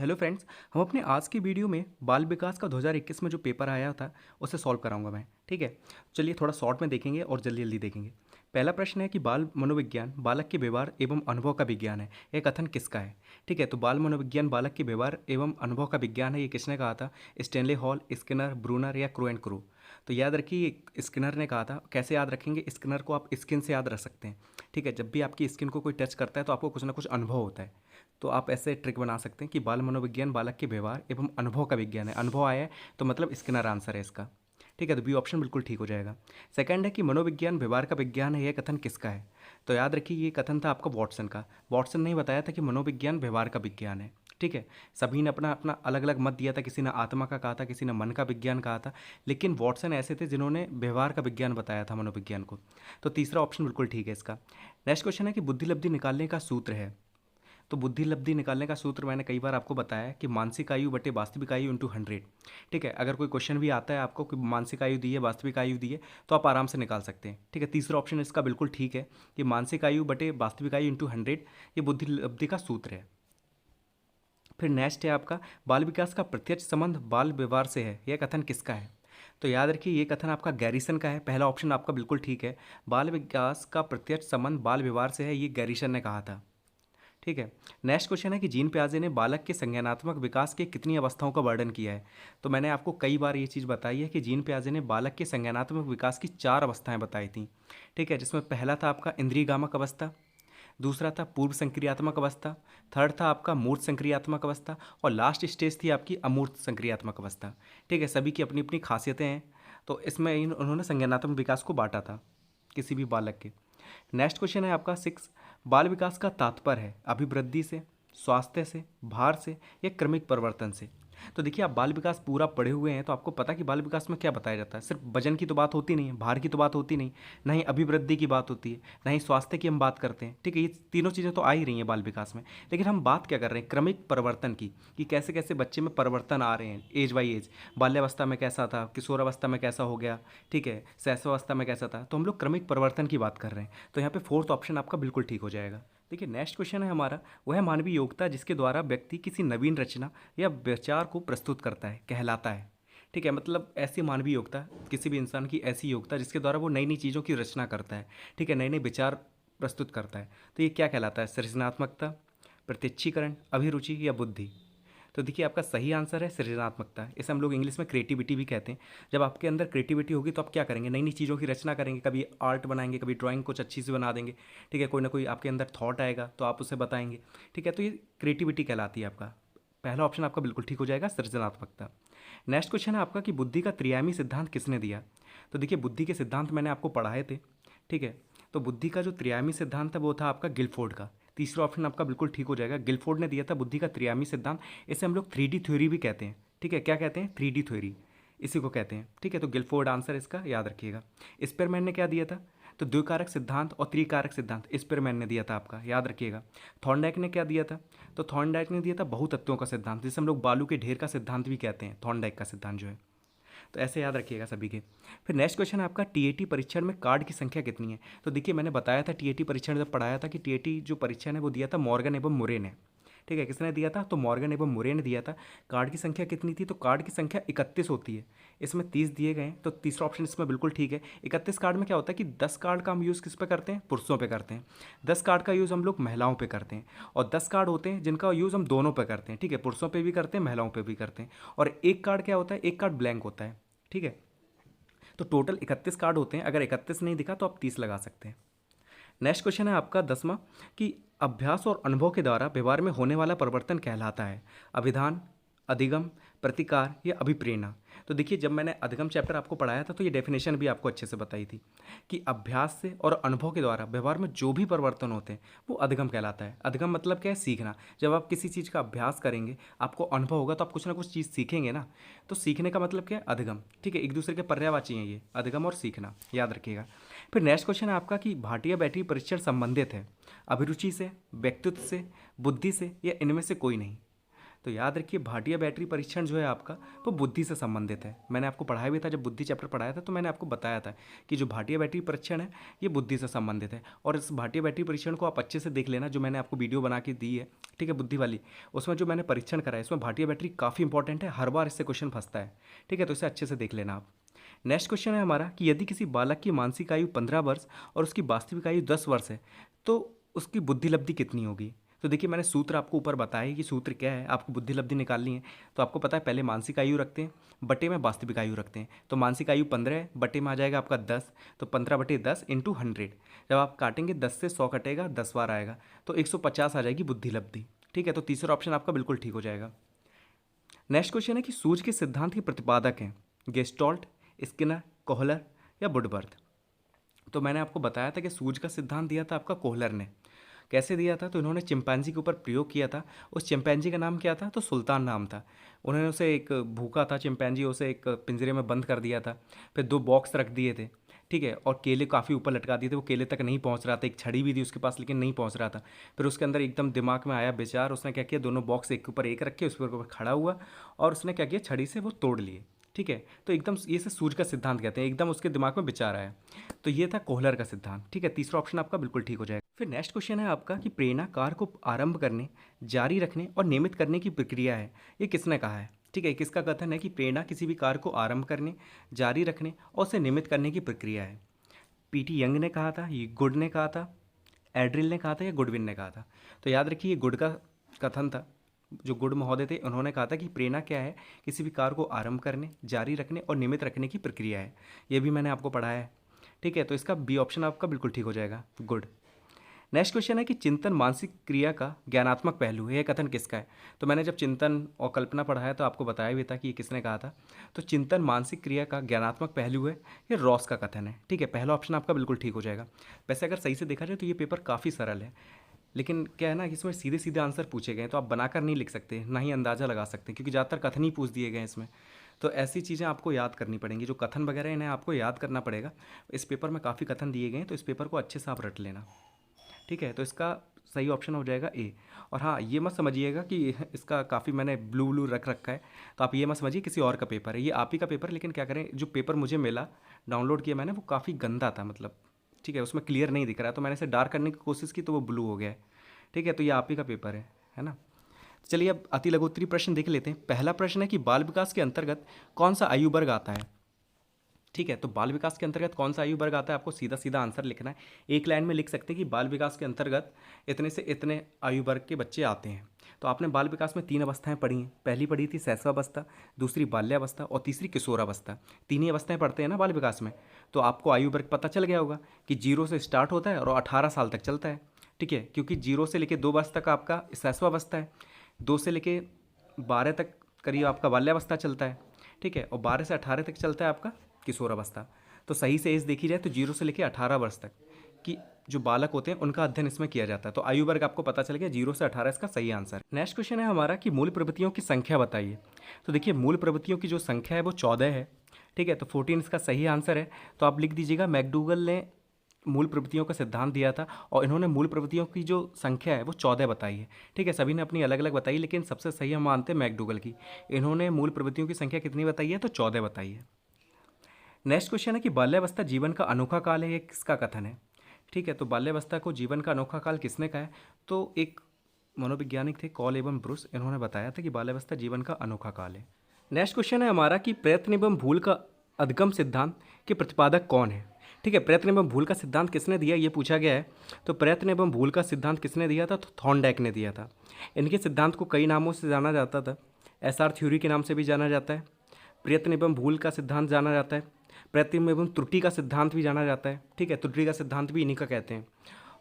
Hello friends. हम अपने आज की वीडियो में बाल विकास का 2021 में जो पेपर आया था उसे सॉल्व कराऊंगा मैं। ठीक है, चलिए थोड़ा शॉर्ट में देखेंगे और जल्दी जल्दी देखेंगे। पहला प्रश्न है कि बाल मनोविज्ञान बालक के व्यवहार एवं अनुभव का विज्ञान है, यह कथन किसका है। ठीक है, तो बाल मनोविज्ञान बालक के व्यवहार एवं अनुभव का विज्ञान है, ये किसने कहा था। स्टेनले हॉल, स्किनर, ब्रूनर या क्रो एंड क्रू। तो याद रखिए स्किनर ने कहा था। कैसे याद रखेंगे, स्किनर को आप स्किन से याद रख सकते हैं। ठीक है, जब भी आपकी स्किन को कोई टच करता है तो आपको कुछ ना कुछ अनुभव होता है। तो आप ऐसे ट्रिक बना सकते हैं कि बाल मनोविज्ञान बालक के व्यवहार एवं अनुभव का विज्ञान है। अनुभव आया है तो मतलब स्किनर आंसर है इसका। ठीक है, तो बी ऑप्शन बिल्कुल ठीक हो जाएगा। सेकंड है कि मनोविज्ञान व्यवहार का विज्ञान है, यह कथन किसका है। तो याद रखिए ये कथन था आपका वॉटसन का। वॉटसन ने बताया था कि मनोविज्ञान व्यवहार का विज्ञान है। ठीक है, सभी ने अपना अपना अलग अलग मत दिया था। किसी ने आत्मा का कहा था, किसी ने मन का विज्ञान कहा था, लेकिन वॉटसन ऐसे थे जिन्होंने व्यवहार का विज्ञान बताया था मनोविज्ञान को। तो तीसरा ऑप्शन बिल्कुल ठीक है इसका। नेक्स्ट क्वेश्चन है कि बुद्धिलब्धि निकालने का सूत्र है। तो बुद्धि लब्धि निकालने का सूत्र मैंने कई बार आपको बताया है कि मानसिक आयु बटे वास्तविक आयु इंटू 100। ठीक है, अगर कोई क्वेश्चन भी आता है आपको कि मानसिक आयु दी है वास्तविक आयु दी है तो आप आराम से निकाल सकते हैं। ठीक है, तीसरा ऑप्शन इसका बिल्कुल ठीक है कि मानसिक आयु बटे वास्तविक आयु इंटू 100 ये बुद्धि लब्धि का सूत्र है। फिर नेक्स्ट है आपका बाल विकास का प्रत्यक्ष संबंध बाल व्यवहार से है, यह कथन किसका है। तो याद रखिए ये कथन आपका गैरिसन का है। पहला ऑप्शन आपका बिल्कुल ठीक है। बाल विकास का प्रत्यक्ष संबंध बाल व्यवहार से है, ये गैरिसन ने कहा था। ठीक है, नेक्स्ट क्वेश्चन है कि जीन प्याजे ने बालक के संज्ञानात्मक विकास के कितनी अवस्थाओं का वर्णन किया है। तो मैंने आपको कई बार ये चीज़ बताई है कि जीन प्याजे ने बालक के संज्ञानात्मक विकास की 4 अवस्थाएं बताई थी। ठीक है, जिसमें पहला था आपका इंद्रियगामक अवस्था, दूसरा था पूर्व संक्रियात्मक अवस्था, थर्ड था आपका मूर्त संक्रियात्मक अवस्था और लास्ट स्टेज थी आपकी अमूर्त संक्रियात्मक अवस्था। ठीक है, सभी की अपनी अपनी खासियतें हैं। तो इसमें उन्होंने संज्ञानात्मक विकास को बांटा था किसी भी बालक के। नेक्स्ट क्वेश्चन है आपका 6। बाल विकास का तात्पर्य है अभिवृद्धि से, स्वास्थ्य से, भार से या क्रमिक परिवर्तन से। तो देखिए आप बाल विकास पूरा पढ़े हुए हैं तो आपको पता कि बाल विकास में क्या बताया जाता है। सिर्फ वजन की तो बात होती नहीं है, भार की तो बात होती नहीं, ना ही अभिवृद्धि की बात होती है, ना ही स्वास्थ्य की हम बात करते हैं। ठीक है, ये तीनों चीज़ें तो आ ही रही हैं बाल विकास में, लेकिन हम बात क्या कर रहे हैं क्रमिक परिवर्तन की, कि कैसे कैसे बच्चे में परिवर्तन आ रहे हैं एज बाई एज। बाल्यावस्था में कैसा था, किशोरावस्था में कैसा हो गया, ठीक है, शैशवावस्था में कैसा था। तो हम लोग क्रमिक परिवर्तन की बात कर रहे हैं। तो यहाँ पे फोर्थ ऑप्शन आपका बिल्कुल ठीक हो जाएगा। देखिए नेक्स्ट क्वेश्चन है हमारा, वह है मानवीय योग्यता जिसके द्वारा व्यक्ति किसी नवीन रचना या विचार को प्रस्तुत करता है कहलाता है। ठीक है, मतलब ऐसी मानवीय योग्यता, किसी भी इंसान की ऐसी योग्यता जिसके द्वारा वो नई नई चीज़ों की रचना करता है। ठीक है, नए नए विचार प्रस्तुत करता है। तो ये क्या कहलाता है, सृजनात्मकता, प्रत्यक्षीकरण, अभिरुचि या बुद्धि। तो देखिए आपका सही आंसर है सृजनात्मकता। इसे हम लोग इंग्लिश में क्रिएटिविटी भी कहते हैं। जब आपके अंदर क्रिएटिविटी होगी तो आप क्या करेंगे, नई नई चीज़ों की रचना करेंगे, कभी आर्ट बनाएंगे, कभी ड्राइंग कुछ अच्छी से बना देंगे। ठीक है, कोई ना कोई आपके अंदर थॉट आएगा तो आप उसे बताएंगे। ठीक है, तो ये क्रिएटिविटी कहलाती है आपका। पहला ऑप्शन आपका बिल्कुल ठीक हो जाएगा, सृजनात्मकता। नेक्स्ट क्वेश्चन है आपका कि बुद्धि का त्रियामी सिद्धांत किसने दिया। तो देखिए बुद्धि के सिद्धांत मैंने आपको पढ़ाए थे। ठीक है, तो बुद्धि का जो त्रियामी सिद्धांत था वो था आपका गिलफोर्ड का। तीसरा ऑप्शन आपका बिल्कुल ठीक हो जाएगा, गिलफोर्ड ने दिया था बुद्धि का त्रियामी सिद्धांत। इसे हम लोग 3D थ्योरी भी कहते हैं। ठीक है, क्या कहते हैं, 3D थ्योरी इसी को कहते हैं। ठीक है, तो गिलफोर्ड आंसर इसका याद रखिएगा। स्पेरमैन ने क्या दिया था, तो द्विकारक सिद्धांत और त्रिकारक सिद्धांत स्पेरमैन ने दिया था आपका, याद रखिएगा। थॉर्नडाइक ने क्या दिया था, तो थॉर्नडाइक ने दिया था बहुतत्वों का सिद्धांत, जिसे हम लोग बालू के ढेर का सिद्धांत भी कहते हैं, थॉर्नडाइक का सिद्धांत जो है। तो ऐसे याद रखिएगा सभी के। फिर नेक्स्ट क्वेश्चन है आपका टीएटी परीक्षण में कार्ड की संख्या कितनी है। तो देखिए मैंने बताया था टीएटी परीक्षण जब पढ़ाया था कि टीएटी जो परीक्षण है वो दिया था मॉर्गन एवं मुरे ने। ठीक है, किसने दिया था, तो मॉर्गन एवं मुरे ने दिया था। कार्ड की संख्या कितनी थी, तो कार्ड की संख्या 31 होती है। इसमें 30 दिए गए हैं तो तीसरा ऑप्शन इसमें बिल्कुल ठीक है। 31 कार्ड में क्या होता है कि 10 कार्ड का हम यूज़ किस पे करते हैं, पुरुषों पे करते हैं। 10 कार्ड का यूज़ हम लोग महिलाओं पे करते हैं। और 10 कार्ड होते हैं जिनका यूज़ हम दोनों पे करते हैं। ठीक है, पुरुषों पे भी करते हैं, महिलाओं पे भी करते हैं। और एक कार्ड क्या होता है, एक कार्ड ब्लैंक होता है। ठीक है, तो टोटल 31 कार्ड होते हैं। अगर 31 नहीं दिखा तो आप 30 लगा सकते हैं। नेक्स्ट क्वेश्चन है आपका 10वां कि अभ्यास और अनुभव के द्वारा व्यवहार में होने वाला परिवर्तन कहलाता है अभिधान, अधिगम, प्रतिकार या अभिप्रेरणा। तो देखिए जब मैंने अधिगम चैप्टर आपको पढ़ाया था तो ये डेफिनेशन भी आपको अच्छे से बताई थी कि अभ्यास से और अनुभव के द्वारा व्यवहार में जो भी परिवर्तन होते हैं वो अधिगम कहलाता है। अधिगम मतलब क्या है, सीखना। जब आप किसी चीज़ का अभ्यास करेंगे, आपको अनुभव होगा तो आप कुछ ना कुछ चीज़ सीखेंगे ना। तो सीखने का मतलब क्या है, अधिगम। ठीक है, एक दूसरे के पर्यायवाची हैं ये, अधिगम और सीखना, याद रखिएगा। फिर नेक्स्ट क्वेश्चन है आपका कि भाटिया बैटरी परीक्षण संबंधित है अभिरुचि से, व्यक्तित्व से, बुद्धि से या इनमें से कोई नहीं। तो याद रखिए भाटिया बैटरी परीक्षण जो है आपका वो बुद्धि से संबंधित है। मैंने आपको पढ़ाया भी था, जब बुद्धि चैप्टर पढ़ाया था तो मैंने आपको बताया था कि जो भाटिया बैटरी परीक्षण है ये बुद्धि से संबंधित है। और इस भाटिया बैटरी परीक्षण को आप अच्छे से देख लेना, जो मैंने आपको वीडियो बना के दी है, ठीक है, बुद्धि वाली, उसमें जो मैंने परीक्षण करा है इसमें भाटिया बैटरी काफ़ी इंपॉर्टेंट है, हर बार इससे क्वेश्चन फंसता है, ठीक है, तो इसे अच्छे से देख लेना आप। नेक्स्ट क्वेश्चन है हमारा कि यदि किसी बालक की मानसिक आयु 15 वर्ष और उसकी वास्तविक आयु 10 वर्ष है तो उसकी बुद्धि लब्धि कितनी होगी। तो देखिए मैंने सूत्र आपको ऊपर बताया है कि सूत्र क्या है, आपको बुद्धि लब्धि निकालनी है। तो आपको पता है पहले मानसिक आयु रखते हैं, बटे में वास्तविक आयु रखते हैं। तो मानसिक आयु 15 है, बटे में आ जाएगा आपका 10, तो 15/10 इंटू 100। जब आप काटेंगे 10 से 100 कटेगा, 10 बार आएगा, तो 150 आ जाएगी बुद्धि लब्धि, ठीक है। तो तीसरा ऑप्शन आपका बिल्कुल ठीक हो जाएगा। नेक्स्ट क्वेश्चन है कि सूझ के सिद्धांत के प्रतिपादक हैं गेस्टॉल्ट, स्किनर, कोहलर या वुडवर्थ। तो मैंने आपको बताया था कि सूझ का सिद्धांत दिया था आपका कोहलर ने। कैसे दिया था, तो इन्होंने चिंपैंजी के ऊपर प्रयोग किया था। उस चिंपैंजी का नाम क्या था, तो सुल्तान नाम था। उन्होंने उसे एक भूखा था चिंपैंजी, उसे एक पिंजरे में बंद कर दिया था, फिर 2 बॉक्स रख दिए थे, ठीक है, और केले काफ़ी ऊपर लटका दिए थे, वो केले तक नहीं पहुंच रहा था, एक छड़ी भी थी उसके पास लेकिन नहीं पहुंच रहा था। फिर उसके अंदर एकदम दिमाग में आया विचार, उसने क्या किया, दोनों बॉक्स एक के ऊपर एक रखे, उसके ऊपर खड़ा हुआ और उसने क्या किया, छड़ी से वो तोड़ लिए, ठीक है। तो एकदम ये से सूझ का सिद्धांत कहते हैं, एकदम उसके दिमाग में विचार आया। तो ये था कोहलर का सिद्धांत, ठीक है। तीसरा ऑप्शन आपका बिल्कुल ठीक हो जाएगा। फिर नेक्स्ट क्वेश्चन है आपका कि प्रेरणा कार्य को आरंभ करने, जारी रखने और नियमित करने की प्रक्रिया है, ये किसने कहा है, ठीक है। किसका कथन है कि प्रेरणा किसी भी कार्य को आरंभ करने, जारी रखने और उसे नियमित करने की प्रक्रिया है। पीटी यंग ने कहा था, ये गुड ने कहा था, एड्रिल ने कहा था या गुडविन ने कहा था। तो याद रखिए ये गुड का कथन था, जो गुड महोदय थे उन्होंने कहा था कि प्रेरणा क्या है, किसी भी कार्य को आरंभ करने, जारी रखने और नियमित रखने की प्रक्रिया है। ये भी मैंने आपको पढ़ाया है, ठीक है। तो इसका बी ऑप्शन आपका बिल्कुल ठीक हो जाएगा, गुड। नेक्स्ट क्वेश्चन है कि चिंतन मानसिक क्रिया का ज्ञानात्मक पहलू है, यह कथन किसका है। तो मैंने जब चिंतन और कल्पना पढ़ाया तो आपको बताया भी था कि ये किसने कहा था। तो चिंतन मानसिक क्रिया का ज्ञानात्मक पहलू है, ये रॉस का कथन है, ठीक है। पहला ऑप्शन आपका बिल्कुल ठीक हो जाएगा। वैसे अगर सही से देखा जाए तो ये पेपर काफ़ी सरल है, लेकिन क्या है ना कि इसमें सीधे सीधे आंसर पूछे गए हैं, तो आप बनाकर नहीं लिख सकते, ना ही अंदाज़ा लगा सकते, क्योंकि ज़्यादातर कथन ही पूछ दिए गए हैं इसमें। तो ऐसी चीज़ें आपको याद करनी पड़ेंगी, जो कथन वगैरह इन्हें आपको याद करना पड़ेगा। इस पेपर में काफ़ी कथन दिए गए हैं, तो इस पेपर को अच्छे से आप रट लेना, ठीक है। तो इसका सही ऑप्शन हो जाएगा ए। और हाँ, ये मत समझिएगा कि इसका काफ़ी मैंने ब्लू ब्लू रख रखा है, तो आप ये मत समझिए किसी और का पेपर है, ये आप ही का पेपर है। लेकिन क्या करें, जो पेपर मुझे मिला, डाउनलोड किया मैंने, वो काफ़ी गंदा था, मतलब ठीक है, उसमें क्लियर नहीं दिख रहा है, तो मैंने इसे डार्क करने की कोशिश की तो वो ब्लू हो गया है, ठीक है। तो ये आप ही का पेपर है ना। चलिए अब अति लघु उत्तरीय प्रश्न देख लेते हैं। पहला प्रश्न है कि बाल विकास के अंतर्गत कौन सा आयु वर्ग आता है, ठीक है। तो बाल विकास के अंतर्गत कौन सा आयु वर्ग आता है, आपको सीधा सीधा आंसर लिखना है। एक लाइन में लिख सकते हैं कि बाल विकास के अंतर्गत इतने से इतने आयु वर्ग के बच्चे आते हैं। तो आपने बाल विकास में 3 अवस्थाएं पढ़ी हैं। पहली पढ़ी थी शैशवावस्था, दूसरी बाल्यावस्था और तीसरी किशोरावस्था। 3 ही अवस्थाएं पढ़ते हैं ना बाल विकास में। तो आपको आयु वर्ग पता चल गया होगा कि 0 से स्टार्ट होता है और 18 साल तक चलता है, ठीक है। क्योंकि 0 से लेकर 2 वर्ष तक आपका शैशवावस्था है, 2 से लेकर 12 तक करीब आपका बाल्यावस्था चलता है, ठीक है, और 12 से 18 तक चलता है आपका किशोरावस्था। तो सही से एज देखी जाए तो 0 से लेकर 18 वर्ष तक की जो बालक होते हैं उनका अध्ययन इसमें किया जाता है। तो आयु वर्ग आपको पता चल गया, 0 से 18 इसका सही आंसर। नेक्स्ट क्वेश्चन है हमारा कि मूल प्रवृत्तियों की संख्या बताइए। तो देखिए मूल प्रवृत्तियों की जो संख्या है वो 14 है, ठीक है। तो 14 इसका सही आंसर है। तो आप लिख दीजिएगा मैकडूगल ने मूल प्रवृत्तियों का सिद्धांत दिया था और इन्होंने मूल प्रवृत्तियों की जो संख्या है वो 14 बताई है, ठीक है। सभी ने अपनी अलग अलग बताई, लेकिन सबसे सही हम मानते हैं मैकडूगल की। इन्होंने मूल प्रवृत्तियों की संख्या कितनी बताई है, तो 14 बताई है। नेक्स्ट क्वेश्चन है कि बाल्यावस्था जीवन का अनोखा काल है, ये किसका कथन है, ठीक है। तो बाल्यावस्था को जीवन का अनोखा काल किसने कहा है, तो एक मनोवैज्ञानिक थे कॉल एवं ब्रूस, इन्होंने बताया था कि बाल्यावस्था जीवन का अनोखा काल है। नेक्स्ट क्वेश्चन है हमारा कि प्रयत्न एवं भूल का अधिगम सिद्धांत के प्रतिपादक कौन है, ठीक है। प्रयत्न एवं भूल का सिद्धांत किसने दिया, ये पूछा गया है। तो प्रयत्न एवं भूल का सिद्धांत किसने दिया था, तो थॉर्नडाइक ने दिया था। इनके सिद्धांत को कई नामों से जाना जाता था। एसआर थ्योरी के नाम से भी जाना जाता है, प्रयत्न एवं भूल का सिद्धांत जाना जाता है, प्रयत्न एवं त्रुटि का सिद्धांत भी जाना जाता है, ठीक है। त्रुटि का सिद्धांत भी इन्हीं का कहते हैं।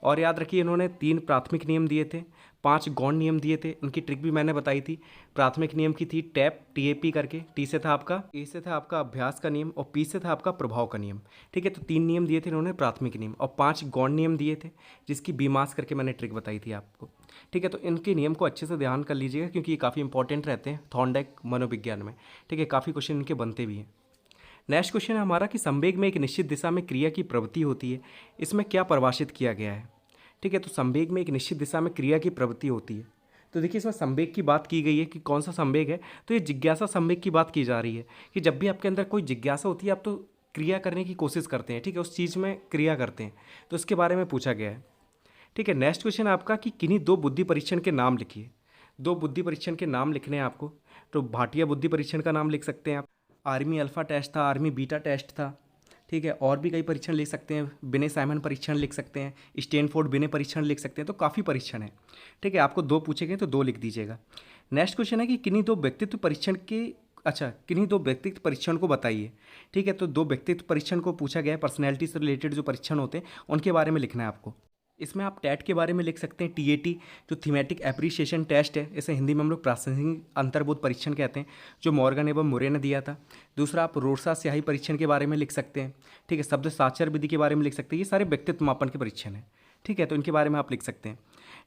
और याद रखिए इन्होंने 3 प्राथमिक नियम दिए थे, 5 गौण नियम दिए थे। उनकी ट्रिक भी मैंने बताई थी। प्राथमिक नियम की थी टैप, TAP करके। टी से था आपका, ए से था आपका अभ्यास का नियम और पी से था आपका प्रभाव का नियम, ठीक है। तो 3 नियम दिए थे इन्होंने प्राथमिक नियम, और 5 गौण नियम दिए थे, जिसकी बीमास करके मैंने ट्रिक बताई थी आपको, ठीक है। तो इनके नियम को अच्छे से ध्यान कर लीजिएगा, क्योंकि ये काफ़ी इंपॉर्टेंट रहते हैं थॉर्नडाइक मनोविज्ञान में, ठीक है। काफ़ी क्वेश्चन इनके बनते भी हैं। नेक्स्ट क्वेश्चन है हमारा कि संवेग में एक निश्चित दिशा में क्रिया की प्रवृत्ति होती है, इसमें क्या परिभाषित किया गया है, ठीक है। तो संवेग में एक निश्चित दिशा में क्रिया की प्रवृत्ति होती है, तो देखिए इसमें संवेग की बात की गई है कि कौन सा संवेग है, तो ये जिज्ञासा संवेग की बात की जा रही है कि जब भी आपके अंदर कोई जिज्ञासा होती है आप तो क्रिया करने की कोशिश करते हैं, ठीक है, उस चीज़ में क्रिया करते हैं, तो उसके बारे में पूछा गया है। ठीक है, नेक्स्ट क्वेश्चन है आपका कि किन्हीं दो बुद्धि परीक्षण के नाम लिखिए। दो बुद्धि परीक्षण के नाम लिखने हैं आपको, तो भाटिया बुद्धि परीक्षण का नाम लिख सकते हैं आप, आर्मी अल्फ़ा टेस्ट था, आर्मी बीटा टेस्ट था, ठीक है, और भी कई परीक्षण लिख सकते हैं, बिने साइमन परीक्षण लिख सकते हैं, स्टैनफोर्ड बिने परीक्षण लिख सकते हैं, तो काफ़ी परीक्षण है। ठीक है, आपको दो पूछे गए तो दो लिख दीजिएगा। नेक्स्ट क्वेश्चन है कि किन्हीं दो व्यक्तित्व परीक्षण के किन्हीं दो व्यक्तित्व परीक्षण को बताइए। ठीक है, तो दो व्यक्तित्व परीक्षण को पूछा गया है, पर्सनैलिटी से रिलेटेड जो परीक्षण होते हैं उनके बारे में लिखना है आपको। इसमें आप टैट के बारे में लिख सकते हैं, टीएटी जो थीमेटिक एप्रिसिएशन टेस्ट है, इसे हिंदी में हम लोग प्रासंगिक अंतर्बोध परीक्षण कहते हैं, जो मॉर्गन एवं मुरे ने दिया था। दूसरा आप रोरसा स्याही परीक्षण के बारे में लिख सकते हैं, ठीक है, शब्द साक्षर विधि के बारे में लिख सकते हैं, ये सारे व्यक्तित्व मापन के परीक्षण हैं। ठीक है, तो इनके बारे में आप लिख सकते हैं।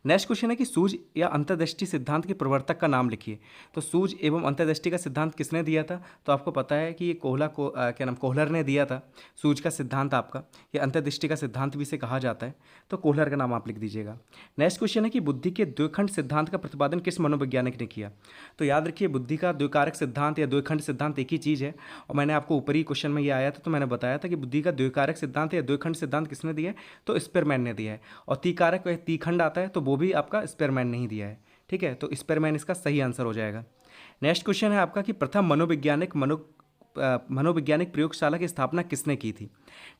नेक्स्ट क्वेश्चन है कि सूझ या अंतर्दृष्टि सिद्धांत के प्रवर्तक का नाम लिखिए। तो सूझ एवं अंतर्दृष्टि का सिद्धांत किसने दिया था, तो आपको पता है कि ये कोहलर ने दिया था सूझ का सिद्धांत आपका, ये अंतर्दृष्टि का सिद्धांत भी इसे कहा जाता है, तो कोहलर का नाम आप लिख दीजिएगा। नेक्स्ट क्वेश्चन है कि बुद्धि के द्विखंड सिद्धांत का प्रतिपादन किस मनोवैज्ञानिक ने किया। तो याद रखिए बुद्धि का द्विकारक सिद्धांत या द्विखंड सिद्धांत एक ही चीज़ है, और मैंने आपको ऊपरी क्वेश्चन में ये आया था तो मैंने बताया था कि बुद्धि का द्विकारक सिद्धांत या द्विखंड सिद्धांत किसने दिया है, तो स्पेरमैन ने दिया है, और तीकारक तीखंड आता है तो वो भी आपका स्पेरमैन नहीं दिया है। ठीक है, तो स्पेरमैन इसका सही आंसर हो जाएगा। नेक्स्ट क्वेश्चन है आपका कि प्रथम मनोवैज्ञानिक प्रयोगशाला की स्थापना किसने की थी।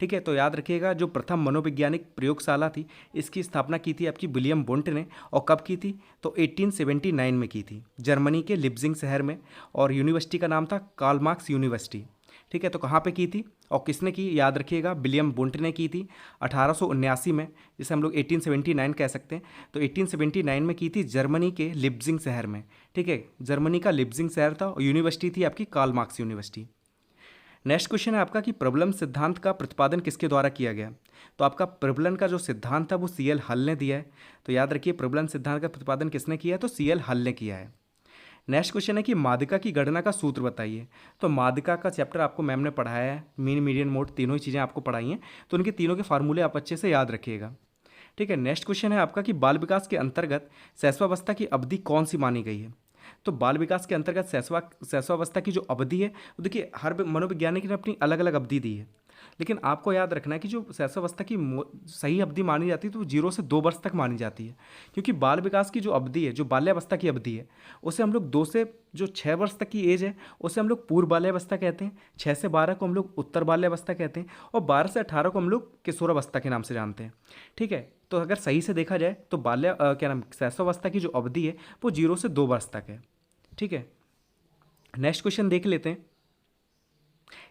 ठीक है, तो याद रखिएगा जो प्रथम मनोवैज्ञानिक प्रयोगशाला थी इसकी स्थापना की थी आपकी विलियम वुंट ने, और कब की थी, तो 1879 में की थी, जर्मनी के लिप्जिंग शहर में, और यूनिवर्सिटी का नाम था कार्ल मार्क्स यूनिवर्सिटी। ठीक है, तो कहाँ पे की थी और किसने की, याद रखिएगा विलियम वुंट ने की थी 1879 में, जिसे हम लोग 1879 कह सकते हैं, तो 1879 में की थी जर्मनी के लिप्जिंग शहर में। ठीक है, जर्मनी का लिप्जिंग शहर था और यूनिवर्सिटी थी आपकी Karl Marx university. Next question है आपका कि प्रबलन सिद्धांत का प्रतिपादन किसके द्वारा किया गया। तो आपका प्रबलन का जो सिद्धांत था वो सीएल हल ने दिया है, तो याद रखिए प्रबलन सिद्धांत का प्रतिपादन किसने किया है, तो सीएल हल ने किया है। नेक्स्ट क्वेश्चन है कि माध्यिका की गणना का सूत्र बताइए। तो माध्यिका का चैप्टर आपको मैम ने पढ़ाया है, मीन मीडियन मोड तीनों ही चीज़ें आपको पढ़ाई हैं, तो उनके तीनों के फार्मूले आप अच्छे से याद रखिएगा। ठीक है, नेक्स्ट क्वेश्चन है आपका कि बाल विकास के अंतर्गत शैशवावस्था की अवधि कौन सी मानी गई है। तो बाल विकास के अंतर्गत शैशवावस्था की जो अवधि है, तो देखिए हर मनोवैज्ञानिक ने अपनी अलग अलग अवधि दी है, लेकिन आपको याद रखना है कि जो शैशवावस्था की सही अवधि मानी जाती है तो वो 0 से 2 वर्ष तक मानी जाती है, क्योंकि बाल विकास की जो अवधि है, जो बाल्यावस्था की अवधि है, उसे हम लोग 2 से जो 6 वर्ष तक की एज है उसे हम लोग पूर्व बाल्यावस्था कहते हैं, 6 से 12 को हम लोग उत्तर बाल्यावस्था कहते हैं, और 12 से 18 को हम लोग किशोरावस्था के नाम से जानते हैं। ठीक है, तो अगर सही से देखा जाए तो शैशवावस्था की जो अवधि है वो 0 से 2 वर्ष तक है। ठीक है, नेक्स्ट क्वेश्चन देख लेते हैं,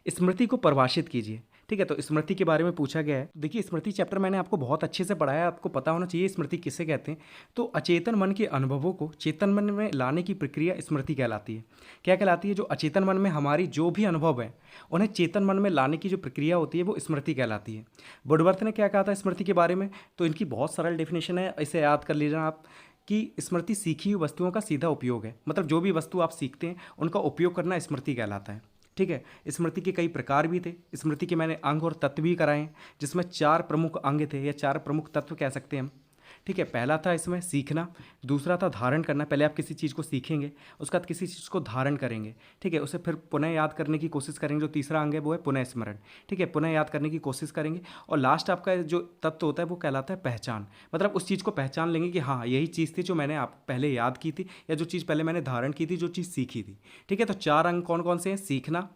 स्मृति को परिभाषित कीजिए। ठीक है, तो स्मृति के बारे में पूछा गया है। देखिए स्मृति चैप्टर मैंने आपको बहुत अच्छे से पढ़ाया है, आपको पता होना चाहिए स्मृति किसे कहते हैं। तो अचेतन मन के अनुभवों को चेतन मन में लाने की प्रक्रिया स्मृति कहलाती है। क्या कहलाती है, जो अचेतन मन में हमारी जो भी अनुभव है उन्हें चेतन मन में लाने की जो प्रक्रिया होती है वो स्मृति कहलाती है। वुडवर्थ ने क्या कहा था स्मृति के बारे में, तो इनकी बहुत सरल डेफिनेशन है, इसे याद कर लीजिए आप कि स्मृति सीखी हुई वस्तुओं का सीधा उपयोग है, मतलब जो भी वस्तु आप सीखते हैं उनका उपयोग करना स्मृति कहलाता है। ठीक है, स्मृति के कई प्रकार भी थे, स्मृति के मैंने अंग और तत्व भी कराए हैं, जिसमें 4 प्रमुख अंग थे या 4 प्रमुख तत्व कह सकते हैं हम। ठीक है, पहला था इसमें सीखना, दूसरा था धारण करना, पहले आप किसी चीज़ को सीखेंगे उसके बाद किसी चीज़ को धारण करेंगे, ठीक है, उसे फिर पुनः याद करने की कोशिश करेंगे, जो तीसरा अंग है वो है पुनः स्मरण। ठीक है, पुनः याद करने की कोशिश करेंगे, और लास्ट आपका जो तत्व होता है वो कहलाता है पहचान, मतलब उस चीज़ को पहचान लेंगे कि हाँ यही चीज़ थी जो मैंने आप पहले याद की थी, या जो चीज़ पहले मैंने धारण की थी, जो चीज़ सीखी थी। ठीक है, तो 4 अंग कौन कौन से हैं, सीखना,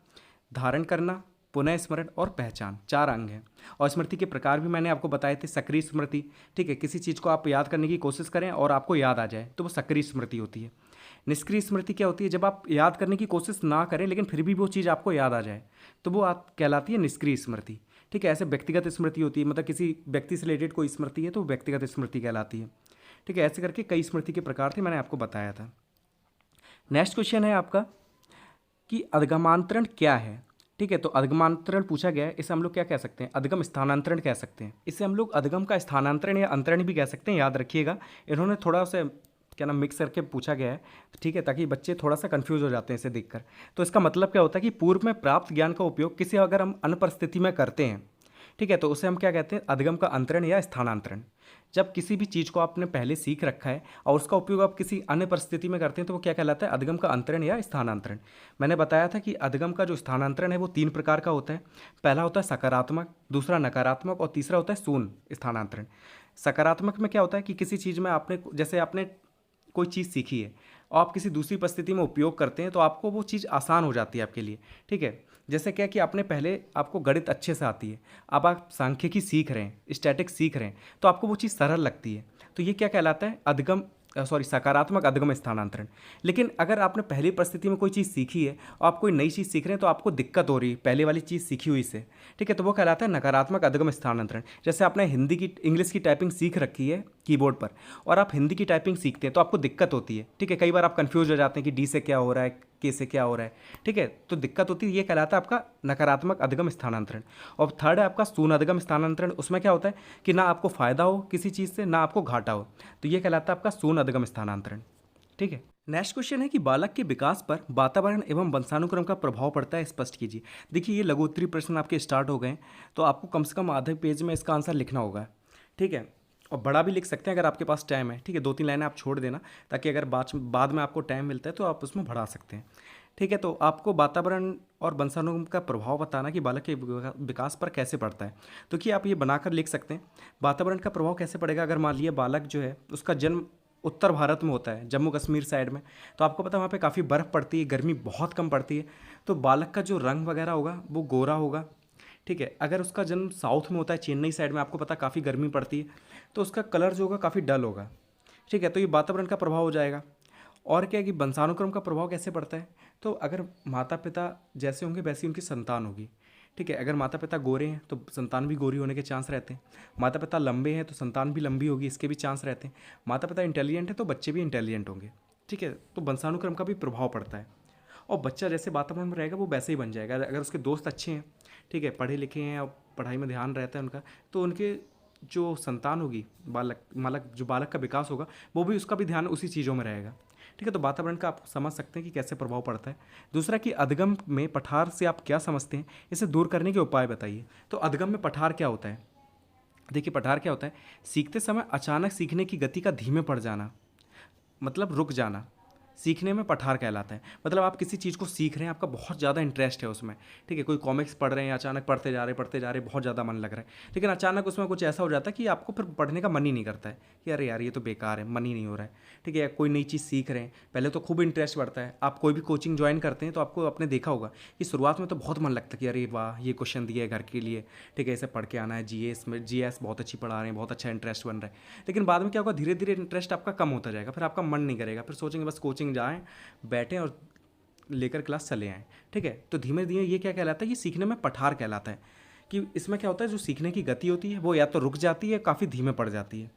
धारण करना, पुनः स्मरण और पहचान, 4 अंग हैं। और स्मृति के प्रकार भी मैंने आपको बताए थे, सक्रिय स्मृति, ठीक है, किसी चीज़ को आप याद करने की कोशिश करें और आपको याद आ जाए तो वो सक्रिय स्मृति होती है। निष्क्रिय स्मृति क्या होती है, जब आप याद करने की कोशिश ना करें लेकिन फिर भी वो चीज़ आपको याद आ जाए तो वो आप कहलाती है निष्क्रिय स्मृति। ठीक है, ऐसे व्यक्तिगत स्मृति होती है, मतलब किसी व्यक्ति से रिलेटेड कोई स्मृति है तो व्यक्तिगत स्मृति कहलाती है। ठीक है, ऐसे करके कई स्मृति के प्रकार थे, मैंने आपको बताया था। नेक्स्ट क्वेश्चन है आपका कि अधिगमांतरण क्या है। ठीक है, तो अधिगमांतरण पूछा गया है, इसे हम लोग क्या कह सकते हैं, अधिगम स्थानांतरण कह सकते हैं, इसे हम लोग अधिगम का स्थानांतरण या अंतरण भी कह सकते हैं। याद रखिएगा इन्होंने थोड़ा सा क्या नाम मिक्स करके पूछा गया है, ठीक है, ताकि बच्चे थोड़ा सा कंफ्यूज हो जाते हैं इसे देखकर। तो इसका मतलब क्या होता है कि पूर्व में प्राप्त ज्ञान का उपयोग किसी अगर हम अन्य परिस्थिति में करते हैं, ठीक है, तो उसे हम क्या कहते हैं, अधिगम का अंतरण या स्थानांतरण। जब किसी भी चीज़ को आपने पहले सीख रखा है और उसका उपयोग आप किसी अन्य परिस्थिति में करते हैं तो वो क्या कहलाता है, अधिगम का अंतरण या स्थानांतरण। मैंने बताया था कि अधिगम का जो स्थानांतरण है वो 3 प्रकार का होता है। पहला होता है सकारात्मक, दूसरा नकारात्मक और तीसरा होता है शून्य स्थानांतरण। सकारात्मक में क्या होता है कि किसी चीज़ में आपने, जैसे आपने कोई चीज़ सीखी है और आप किसी दूसरी परिस्थिति में उपयोग करते हैं तो आपको वो चीज़ आसान हो जाती है आपके लिए। ठीक है, जैसे क्या कि आपने पहले, आपको गणित अच्छे से आती है, अब आप सांख्यिकी सीख रहे हैं, स्टैटिक्स सीख रहे हैं, तो आपको वो चीज़ सरल लगती है। तो ये क्या कहलाता है, अधिगम, सकारात्मक अधिगम स्थानांतरण। लेकिन अगर आपने पहली परिस्थिति में कोई चीज़ सीखी है और आप कोई नई चीज़ सीख रहे हैं तो आपको दिक्कत हो रही है पहले वाली चीज़ सीखी हुई से, ठीक है, तो वो कहलाता है नकारात्मक अधिगम स्थानांतरण। जैसे आपने हिंदी की, इंग्लिश की टाइपिंग सीख रखी है कीबोर्ड पर और आप हिंदी की टाइपिंग सीखते हैं तो आपको दिक्कत होती है। ठीक है, कई बार आप कंफ्यूज हो जाते हैं कि डी से क्या हो रहा है, के से क्या हो रहा है। ठीक है, तो दिक्कत होती है, ये कहलाता है आपका नकारात्मक अधिगम स्थानांतरण। और थर्ड है आपका शून्य अधिगम स्थानांतरण। उसमें क्या होता है कि ना आपको फ़ायदा हो किसी चीज़ से, ना आपको घाटा हो, तो ये कहलाता है आपका शून्य अधिगम स्थानांतरण। ठीक है, नेक्स्ट क्वेश्चन है कि बालक के विकास पर वातावरण एवं वंशानुक्रम का प्रभाव पड़ता है, स्पष्ट कीजिए। देखिए, ये लघु उत्तरीय प्रश्न आपके स्टार्ट हो गए हैं, तो आपको कम से कम आधे पेज में इसका आंसर लिखना होगा। ठीक है, और बड़ा भी लिख सकते हैं अगर आपके पास टाइम है। ठीक है, 2-3 लाइनें आप छोड़ देना ताकि अगर बाद में आपको टाइम मिलता है तो आप उसमें बढ़ा सकते हैं। ठीक है, तो आपको वातावरण और वंशानुक्रम का प्रभाव बताना कि बालक के विकास पर कैसे पड़ता है। तो कि आप ये बनाकर लिख सकते हैं, वातावरण का प्रभाव कैसे पड़ेगा। अगर मान लिया बालक जो है उसका जन्म उत्तर भारत में होता है, जम्मू कश्मीर साइड में, तो आपको पता है वहाँ पे काफ़ी बर्फ़ पड़ती है, गर्मी बहुत कम पड़ती है, तो बालक का जो रंग वगैरह होगा वो गोरा होगा। ठीक है, अगर उसका जन्म साउथ में होता है, चेन्नई साइड में, आपको पता काफ़ी गर्मी पड़ती है, तो उसका कलर जो होगा काफ़ी डल होगा। ठीक है, तो ये वातावरण का प्रभाव हो जाएगा। और क्या है कि वंशानुक्रम का प्रभाव कैसे पड़ता है, तो अगर माता पिता जैसे होंगे वैसी उनकी संतान होगी। ठीक है, अगर माता पिता गोरे हैं तो संतान भी गोरी होने के चांस रहते हैं, माता पिता लंबे हैं तो संतान भी लंबी होगी, इसके भी चांस रहते हैं, माता पिता इंटेलिजेंट है तो बच्चे भी इंटेलिजेंट होंगे। ठीक है, तो वंशानुक्रम का भी प्रभाव पड़ता है। और बच्चा जैसे वातावरण में रहेगा वो वैसे ही बन जाएगा। अगर उसके दोस्त अच्छे हैं, ठीक है, पढ़े लिखे हैं और पढ़ाई में ध्यान रहता है उनका, तो उनके जो संतान होगी, बालक का विकास होगा, वो भी, उसका भी ध्यान उसी चीज़ों में रहेगा। ठीक है, तो वातावरण का आप समझ सकते हैं कि कैसे प्रभाव पड़ता है। दूसरा कि अधिगम में पठार से आप क्या समझते हैं, इसे दूर करने के उपाय बताइए। तो अधिगम में पठार क्या होता है, देखिए पठार क्या होता है, सीखते समय अचानक सीखने की गति का धीमे पड़ जाना, मतलब रुक जाना, सीखने में पठार कहलाता है। मतलब आप किसी चीज़ को सीख रहे हैं, आपका बहुत ज़्यादा इंटरेस्ट है उसमें। ठीक है, कोई कॉमिक्स पढ़ रहे हैं, अचानक पढ़ते जा रहे बहुत ज़्यादा मन लग रहा है, लेकिन अचानक उसमें कुछ ऐसा हो जाता है कि आपको फिर पढ़ने का मन ही नहीं करता है कि अरे यार ये तो बेकार है, मन ही नहीं हो रहा है। ठीक है, कोई नई चीज़ सीख रहे हैं, पहले तो खूब इंटरेस्ट बढ़ता है। आप कोई भी कोचिंग ज्वाइन करते हैं तो आपको आपने देखा होगा कि शुरुआत में तो बहुत मन लगता है कि अरे वाह ये क्वेश्चन दिया है घर के लिए, ठीक है, इसे पढ़ के आना है, जीएस बहुत अच्छी पढ़ा रहे हैं, बहुत अच्छा इंटरेस्ट बन रहा है। लेकिन बाद में क्या होगा, धीरे धीरे इंटरेस्ट आपका कम होता जाएगा, फिर आपका मन नहीं करेगा, फिर सोचेंगे बस कोचिंग जाएँ, बैठें और लेकर क्लास चले आएँ। ठीक है, तो धीमे धीमे ये क्या कहलाता है, ये सीखने में पठार कहलाता है। कि इसमें क्या होता है, जो सीखने की गति होती है वो या तो रुक जाती है, काफ़ी धीमे पड़ जाती है।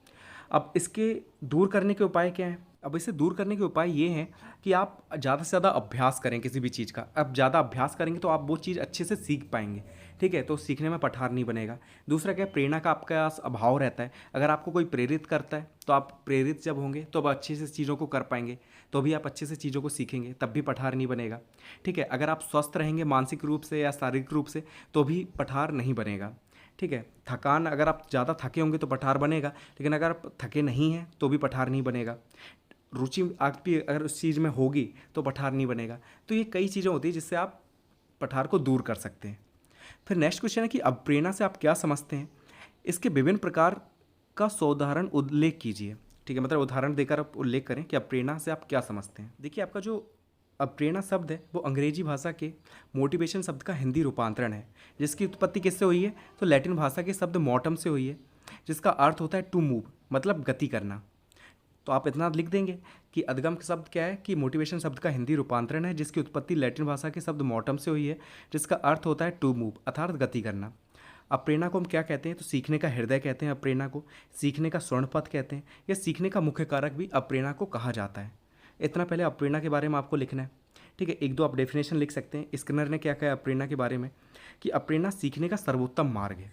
अब इसके दूर करने के उपाय क्या हैं, अब इसे दूर करने के उपाय ये हैं कि आप ज़्यादा से ज़्यादा अभ्यास करें किसी भी चीज़ का। अब ज़्यादा अभ्यास करेंगे तो आप वो चीज़ अच्छे से सीख पाएंगे। ठीक है, तो सीखने में पठार नहीं बनेगा। दूसरा क्या है, प्रेरणा का आपके पास अभाव रहता है। अगर आपको कोई प्रेरित करता है तो आप प्रेरित जब होंगे तो अब अच्छे से चीज़ों को कर पाएंगे, तो भी आप अच्छे से चीज़ों को सीखेंगे, तब भी पठार नहीं बनेगा। ठीक है, अगर आप स्वस्थ रहेंगे मानसिक रूप से या शारीरिक रूप से तो भी पठार नहीं बनेगा। ठीक है, थकान, अगर आप ज़्यादा थके होंगे तो पठार बनेगा, लेकिन अगर आप थके नहीं हैं तो भी पठार नहीं बनेगा। रुचि आपकी अगर उस चीज़ में होगी तो पठार नहीं बनेगा। तो ये कई चीज़ें होती हैं जिससे आप पठार को दूर कर सकते हैं। फिर नेक्स्ट क्वेश्चन है कि अब प्रेरणा से आप क्या समझते हैं, इसके विभिन्न प्रकार का सौदाहरण उल्लेख कीजिए। ठीक है, मतलब उदाहरण देकर आप उल्लेख करें कि अब प्रेरणा से आप क्या समझते हैं। देखिए, आपका जो अब प्रेरणा शब्द है वो अंग्रेजी भाषा के मोटिवेशन शब्द का हिंदी रूपांतरण है, जिसकी उत्पत्ति किससे हुई है, तो लैटिन भाषा के शब्द मोटम से हुई है, जिसका अर्थ होता है टू मूव, मतलब गति करना। तो आप इतना लिख देंगे कि अधिगम का शब्द क्या है, कि मोटिवेशन शब्द का हिंदी रूपांतरण है, जिसकी उत्पत्ति लैटिन भाषा के शब्द मोटम से हुई है, जिसका अर्थ होता है टू मूव, अर्थात गति करना। अब प्रेरणा को हम क्या कहते हैं, तो सीखने का हृदय कहते हैं अब प्रेरणा को, सीखने का स्वर्ण पथ कहते हैं, या सीखने का मुख्य कारक भी अब प्रेरणा को कहा जाता है। इतना पहले अब प्रेरणा के बारे में आपको लिखना है। ठीक है, एक दो आप डेफिनेशन लिख सकते हैं। स्किनर ने क्या कहा अब प्रेरणा के बारे में, कि अब प्रेरणा सीखने का सर्वोत्तम मार्ग है।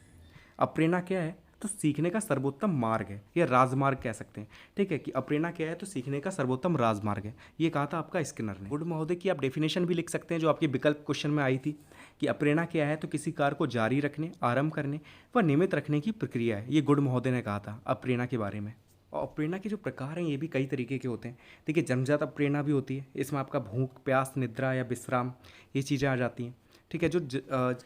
अब प्रेरणा क्या है, तो सीखने का सर्वोत्तम मार्ग है, या राजमार्ग कह सकते हैं। ठीक है, कि अब प्रेरणा क्या है, तो सीखने का सर्वोत्तम राजमार्ग है, ये कहा था आपका स्किनर ने। गुड महोदय की आप डेफिनेशन भी लिख सकते हैं जो आपके विकल्प क्वेश्चन में आई थी, कि अप्रेरणा क्या है, तो किसी कार्य को जारी रखने, आरंभ करने व नियमित रखने की प्रक्रिया है। ये गुड महोदय ने कहा था अप्रेरणा के बारे में। और प्रेरणा के जो प्रकार हैं ये भी कई तरीके के होते हैं। देखिए, जन्मजात प्रेरणा भी होती है, इसमें आपका भूख, प्यास, निद्रा या विश्राम, ये चीज़ें आ जाती हैं। ठीक है,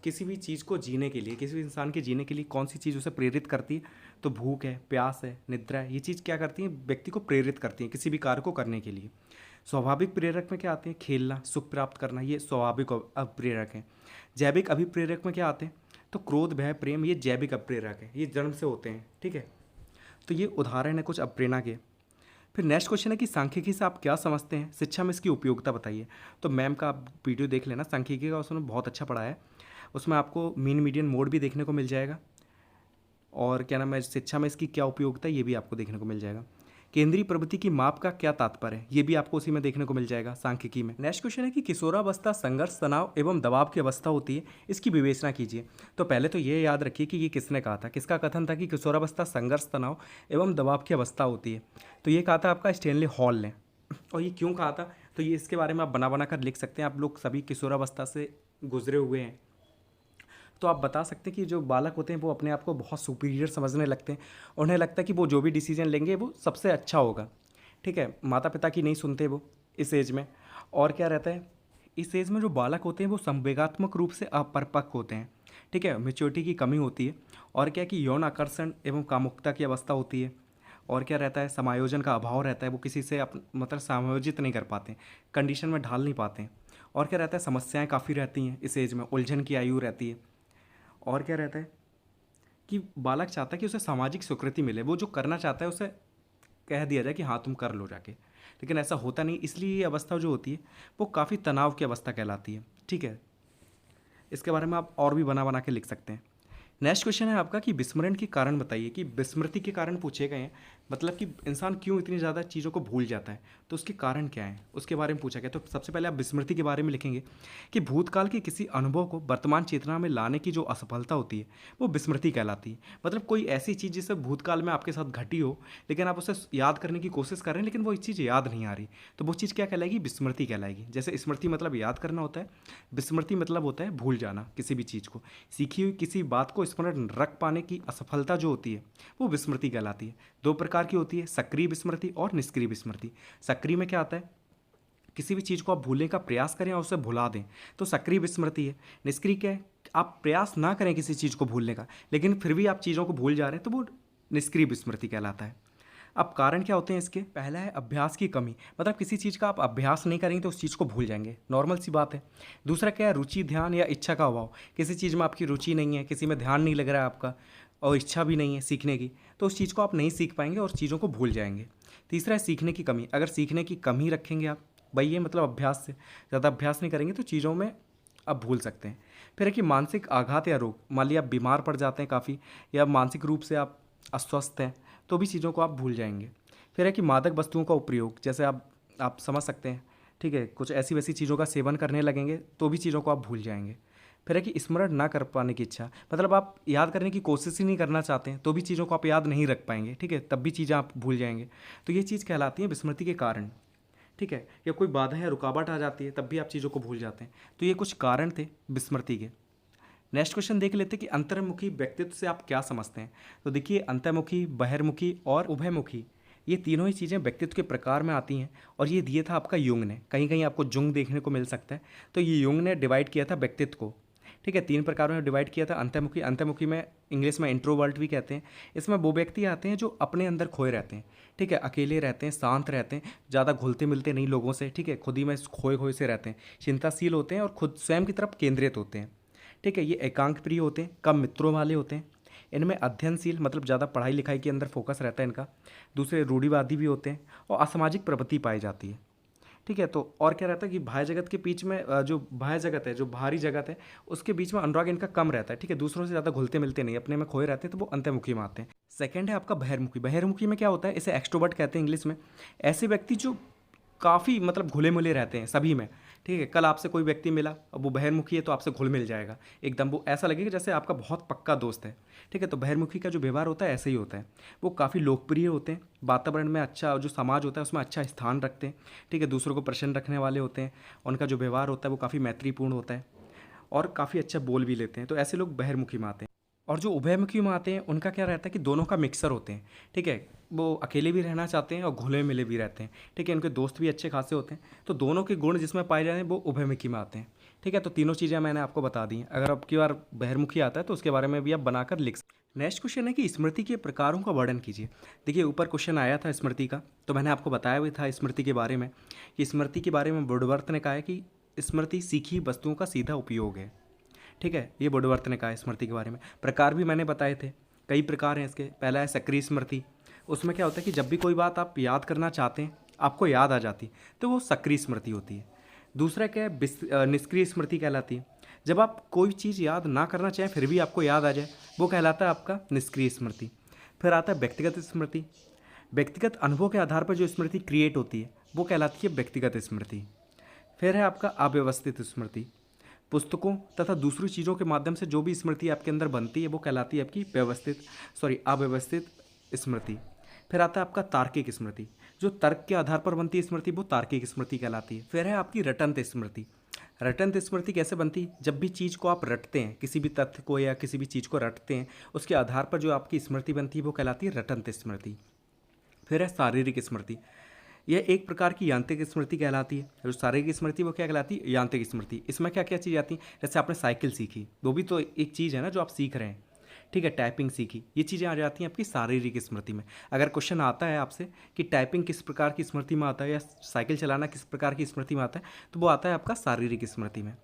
किसी भी चीज़ को जीने के लिए, किसी भी इंसान के जीने के लिए कौन सी चीज़ उसे प्रेरित करती है, तो भूख है, प्यास है, निद्रा है, ये चीज़ क्या करती है, व्यक्ति को प्रेरित करती है किसी भी कार्य को करने के लिए। स्वाभाविक प्रेरक में क्या आते हैं, खेलना, सुख प्राप्त करना, ये स्वाभाविक अभिप्रेरक हैं। जैविक अभिप्रेरक में क्या आते हैं, तो क्रोध, भय, प्रेम, ये जैविक अभिप्रेरक है, ये जन्म से होते हैं। ठीक है, तो ये उदाहरण है कुछ अप्रेरणा के। फिर नेक्स्ट क्वेश्चन है कि सांख्यिकी से आप क्या समझते हैं, शिक्षा में इसकी उपयोगिता बताइए। तो मैम का आप वीडियो देख लेना, सांख्यिकी का, उसने बहुत अच्छा पढ़ाया है। उसमें आपको मीन मीडियन मोड भी देखने को मिल जाएगा, और क्या नाम है, शिक्षा में इसकी क्या उपयोगिता है ये भी आपको देखने को मिल जाएगा। केंद्रीय प्रवृत्ति की माप का क्या तात्पर्य है, ये भी आपको उसी में देखने को मिल जाएगा सांख्यिकी में। नेक्स्ट क्वेश्चन है कि किशोरावस्था संघर्ष, तनाव एवं दबाव की अवस्था होती है, इसकी विवेचना कीजिए। तो पहले तो ये याद रखिए कि ये किसने कहा था, किसका कथन था कि किशोरावस्था संघर्ष, तनाव एवं दबाव की अवस्था होती है। तो ये कहा था आपका स्टैनली हॉल ने। और ये क्यों कहा था, तो ये इसके बारे में आप बना बना कर लिख सकते हैं। आप लोग सभी किशोरावस्था से गुजरे हुए हैं, तो आप बता सकते हैं कि जो बालक होते हैं वो अपने आप को बहुत सुपीरियर समझने लगते हैं। उन्हें लगता है कि वो जो भी डिसीजन लेंगे वो सबसे अच्छा होगा। ठीक है, माता पिता की नहीं सुनते वो इस एज में। और क्या रहता है, इस एज में जो बालक होते हैं वो संवेगात्मक रूप से अपरिपक्व होते हैं। ठीक है, मेच्योरिटी की कमी होती है। और क्या कि यौन आकर्षण एवं कामुकता की अवस्था होती है। और क्या रहता है, समायोजन का अभाव रहता है, वो किसी से मतलब समायोजित नहीं कर पाते, कंडीशन में ढाल नहीं पाते। और क्या रहता है, समस्याएं काफ़ी रहती हैं इस एज में, उलझन की आयु रहती है। और क्या रहता है कि बालक चाहता है कि उसे सामाजिक स्वीकृति मिले, वो जो करना चाहता है उसे कह दिया जाए कि हाँ तुम कर लो जाके, लेकिन ऐसा होता नहीं। इसलिए ये अवस्था जो होती है वो काफ़ी तनाव की अवस्था कहलाती है। ठीक है, इसके बारे में आप और भी बना बना के लिख सकते हैं। नेक्स्ट क्वेश्चन है आपका कि विस्मरण के कारण बताइए, कि विस्मृति के कारण पूछे गए हैं, मतलब कि इंसान क्यों इतनी ज़्यादा चीज़ों को भूल जाता है, तो उसके कारण क्या है उसके बारे में पूछा गया। तो सबसे पहले आप विस्मृति के बारे में लिखेंगे कि भूतकाल के किसी अनुभव को वर्तमान चेतना में लाने की जो असफलता होती है वो विस्मृति कहलाती है। मतलब कोई ऐसी चीज़ जिसे भूतकाल में आपके साथ घटी हो, लेकिन आप उसे याद करने की कोशिश कर रहे हैं, लेकिन वो चीज़ याद नहीं आ रही, तो वो चीज़ क्या कहलाएगी, विस्मृति कहलाएगी। जैसे स्मृति मतलब याद करना होता है, विस्मृति मतलब होता है भूल जाना किसी भी चीज़ को, सीखी हुई किसी बात को स्मरण रख पाने की असफलता जो होती है वो विस्मृति कहलाती है। दो प्रकार की होती है, सक्रिय विस्मृति और निष्क्रिय विस्मृति। सक्रिय में क्या आता है, किसी भी चीज़ को आप भूलने का प्रयास करें और उसे भुला दें, तो सक्रिय विस्मृति है। निष्क्रिय क्या है, आप प्रयास ना करें किसी चीज़ को भूलने का, लेकिन फिर भी आप चीज़ों को भूल जा रहे हैं, तो वो निष्क्रिय विस्मृति कहलाता है। अब कारण क्या होते हैं इसके, पहला है अभ्यास की कमी, मतलब किसी चीज़ का आप अभ्यास नहीं करेंगे तो उस चीज़ को भूल जाएंगे, नॉर्मल सी बात है। दूसरा क्या है, रुचि, ध्यान या इच्छा का अभाव, किसी चीज़ में आपकी रुचि नहीं है, किसी में ध्यान नहीं लग रहा है आपका, और इच्छा भी नहीं है सीखने की, तो उस चीज़ को आप नहीं सीख पाएंगे और चीज़ों को भूल जाएंगे। तीसरा है सीखने की कमी, अगर सीखने की कमी रखेंगे आप, भाई ये मतलब अभ्यास से ज़्यादा अभ्यास नहीं करेंगे तो चीज़ों में आप भूल सकते हैं। फिर है कि मानसिक आघात या रोग, मान लिया आप बीमार पड़ जाते हैं काफ़ी, या मानसिक रूप से आप अस्वस्थ हैं, तो भी चीज़ों को आप भूल जाएंगे। फिर है कि मादक वस्तुओं का उपयोग, जैसे आप समझ सकते हैं, ठीक है, कुछ ऐसी वैसी चीज़ों का सेवन करने लगेंगे तो भी चीज़ों को आप भूल जाएंगे। फिर है कि स्मरण ना कर पाने की इच्छा, मतलब आप याद करने की कोशिश ही नहीं करना चाहते हैं तो भी चीज़ों को आप याद नहीं रख पाएंगे, ठीक है, तब भी चीज़ें आप भूल जाएंगे। तो ये चीज़ कहलाती है विस्मृति के कारण। ठीक है, या कोई बाधा या रुकावट आ जाती है तब भी आप चीज़ों को भूल जाते हैं, तो ये कुछ कारण थे विस्मृति के। नेक्स्ट क्वेश्चन देख लेते हैं कि अंतर्मुखी व्यक्तित्व से आप क्या समझते हैं। तो देखिए, अंतर्मुखी, बहिर्मुखी और उभयमुखी, ये तीनों ही चीज़ें व्यक्तित्व के प्रकार में आती हैं, और ये दिया था आपका युंग ने, कहीं कहीं आपको जुंग देखने को मिल सकता है। तो ये युंग ने डिवाइड किया था व्यक्तित्व को, ठीक है, तीन प्रकारों में डिवाइड किया था। अंतर्मुखी, अंतर्मुखी में इंग्लिश में इंट्रोवर्ट भी कहते हैं। इसमें वो व्यक्ति आते हैं जो अपने अंदर खोए रहते हैं, ठीक है, अकेले रहते हैं, शांत रहते हैं, ज़्यादा घुलते मिलते नहीं लोगों से, ठीक है, खुद ही में खोए खोए से रहते हैं, चिंताशील होते हैं और खुद स्वयं की तरफ केंद्रित होते हैं। ठीक है, ये एकांक प्रिय होते हैं, कम मित्रों वाले होते हैं। इनमें अध्ययनशील, मतलब ज़्यादा पढ़ाई लिखाई के अंदर फोकस रहता है इनका। दूसरे रूढ़िवादी भी होते हैं और असामाजिक प्रवृत्ति पाई जाती है। ठीक है, तो और क्या रहता है कि बाह्य जगत के बीच में जो बाह्य जगत है, जो बाहरी जगत है, उसके बीच में अनुराग इनका कम रहता है। ठीक है, दूसरों से ज़्यादा घुलते मिलते नहीं, अपने में खोए रहते हैं, तो वो अंतर्मुखी में आते हैं। सेकंड है आपका बहिर्मुखी। बहिर्मुखी में क्या होता है, इसे एक्सट्रोवर्ट कहते हैं इंग्लिश में। ऐसे व्यक्ति जो काफ़ी मतलब घुले मिले रहते हैं सभी में, ठीक है, कल आपसे कोई व्यक्ति मिला, अब वो बहिर्मुखी है तो आपसे घुल मिल जाएगा एकदम, वो ऐसा लगेगा जैसे आपका बहुत पक्का दोस्त है। ठीक है, तो बहिर्मुखी का जो व्यवहार होता है ऐसे ही होता है। वो काफ़ी लोकप्रिय होते हैं, वातावरण में अच्छा, जो समाज होता है उसमें अच्छा स्थान रखते हैं, ठीक है, दूसरों को प्रसन्न रखने वाले होते हैं, उनका जो व्यवहार होता है वो काफ़ी मैत्रीपूर्ण होता है। और काफ़ी अच्छा बोल भी लेते हैं, तो ऐसे लोग बहिर्मुखी में आते हैं। और जो उभयमुखी में आते हैं उनका क्या रहता है कि दोनों का मिक्सर होते हैं, ठीक है। वो अकेले भी रहना चाहते हैं और घुले मिले भी रहते हैं, ठीक है। उनके दोस्त भी अच्छे खासे होते हैं, तो दोनों के गुण जिसमें पाए जाते हैं वो उभयमुखी में आते हैं, ठीक है। तो तीनों चीज़ें मैंने आपको बता दी हैं। अगर अब की बार बहिर्मुखी आता है तो उसके बारे में भी आप बनाकर लिख सकते हैं। नेक्स्ट क्वेश्चन है कि स्मृति के प्रकारों का वर्णन कीजिए। देखिए ऊपर क्वेश्चन आया था स्मृति का, तो मैंने आपको बताया भी था स्मृति के बारे में कि स्मृति के बारे में वुडवर्थ ने कहा है कि स्मृति सीखी वस्तुओं का सीधा उपयोग है, ठीक है। ये वुडवर्थ ने कहा है स्मृति के बारे में। प्रकार भी मैंने बताए थे, कई प्रकार हैं इसके। पहला है सक्रिय स्मृति। उसमें क्या होता है कि जब भी कोई बात आप याद करना चाहते हैं, आपको याद आ जाती, तो वो सक्रिय स्मृति होती है। दूसरा क्या है, निष्क्रिय स्मृति कहलाती है। जब आप कोई चीज़ याद ना करना चाहें फिर भी आपको याद आ जाए, वो कहलाता है आपका निष्क्रिय स्मृति। फिर आता है व्यक्तिगत स्मृति। व्यक्तिगत अनुभव के आधार पर जो स्मृति क्रिएट होती है वो कहलाती है व्यक्तिगत स्मृति। फिर है आपका अव्यवस्थित स्मृति। पुस्तकों तथा दूसरी चीज़ों के माध्यम से जो भी स्मृति आपके अंदर बनती है वो कहलाती है आपकी अव्यवस्थित स्मृति। फिर आता है आपका तार्किक स्मृति। जो तर्क के आधार पर बनती है स्मृति वो तार्किक स्मृति कहलाती है। फिर है आपकी रटंत स्मृति। रटंत स्मृति कैसे बनती? जब भी चीज़ को आप रटते हैं, किसी भी तथ्य को या किसी भी चीज़ को रटते हैं, उसके आधार पर जो आपकी स्मृति बनती है वो कहलाती है रटंत स्मृति। फिर है शारीरिक स्मृति। यह एक प्रकार की यांत्रिक स्मृति कहलाती है। जो शारीरिक स्मृति वो क्या कहलाती है? यांत्रिक स्मृति। इसमें क्या क्या चीज़ आती है? जैसे आपने साइकिल सीखी, वो भी तो एक चीज़ है ना जो आप सीख रहे हैं, ठीक है। टाइपिंग सीखी, ये चीज़ें आ जाती हैं आपकी शारीरिक स्मृति में। अगर क्वेश्चन आता है आपसे कि टाइपिंग किस प्रकार की स्मृति में आता है या साइकिल चलाना किस प्रकार की स्मृति में आता है, तो वो आता है आपका शारीरिक स्मृति में।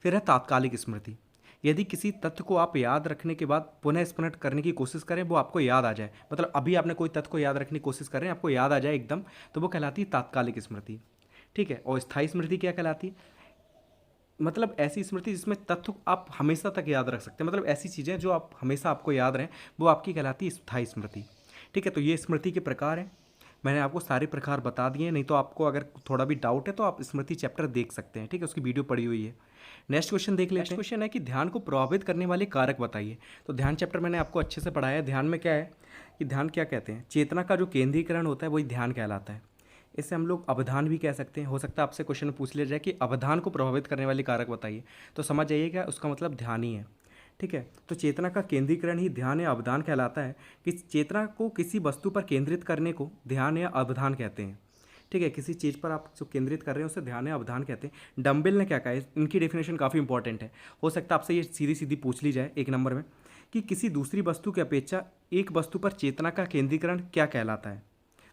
फिर है तात्कालिक स्मृति। यदि किसी तथ्य को आप याद रखने के बाद पुनः स्मरण करने की कोशिश करें, वो आपको याद आ जाए, मतलब अभी आपने कोई तथ्य को याद रखने की कोशिश करें, आपको याद आ जाए एकदम, तो वो कहलाती है तात्कालिक स्मृति, ठीक है। और स्थायी स्मृति क्या कहलाती है? मतलब ऐसी स्मृति जिसमें तथ्य आप हमेशा तक याद रख सकते हैं, मतलब ऐसी चीज़ें जो आप हमेशा आपको याद रहें, वो आपकी कहलाती है स्थायी स्मृति, ठीक है। तो ये स्मृति के प्रकार हैं, मैंने आपको सारे प्रकार बता दिए हैं। नहीं तो आपको अगर थोड़ा भी डाउट है तो आप स्मृति चैप्टर देख सकते हैं, ठीक है, उसकी वीडियो पड़ी हुई है। नेक्स्ट क्वेश्चन देख लेते हैं। नेक्स्ट क्वेश्चन है कि ध्यान को प्रभावित करने वाले कारक बताइए। तो ध्यान चैप्टर मैंने आपको अच्छे से पढ़ाया है। ध्यान में क्या है कि ध्यान क्या कहते हैं? चेतना का जो केंद्रीकरण होता है वही ध्यान कहलाता है। इसे हम लोग अवधान भी कह सकते हैं। हो सकता है आपसे क्वेश्चन में पूछ लिया जाए कि अवधान को प्रभावित करने वाले कारक बताइए, तो समझ जाइएगा उसका मतलब ध्यान ही है, ठीक है। तो चेतना का केंद्रीकरण ही ध्यान या अवधान कहलाता है। कि चेतना को किसी वस्तु पर केंद्रित करने को ध्यान या अवधान कहते हैं, ठीक है। किसी चीज़ पर आप जो केंद्रित कर रहे हैं उसे ध्यान या अवधान कहते हैं। डम्बल ने क्या कहा है? इनकी डेफिनेशन काफ़ी इंपॉर्टेंट है। हो सकता है आपसे ये सीधी सीधी पूछ ली जाए एक नंबर में कि किसी दूसरी वस्तु की अपेक्षा एक वस्तु पर चेतना का केंद्रीकरण क्या कहलाता है?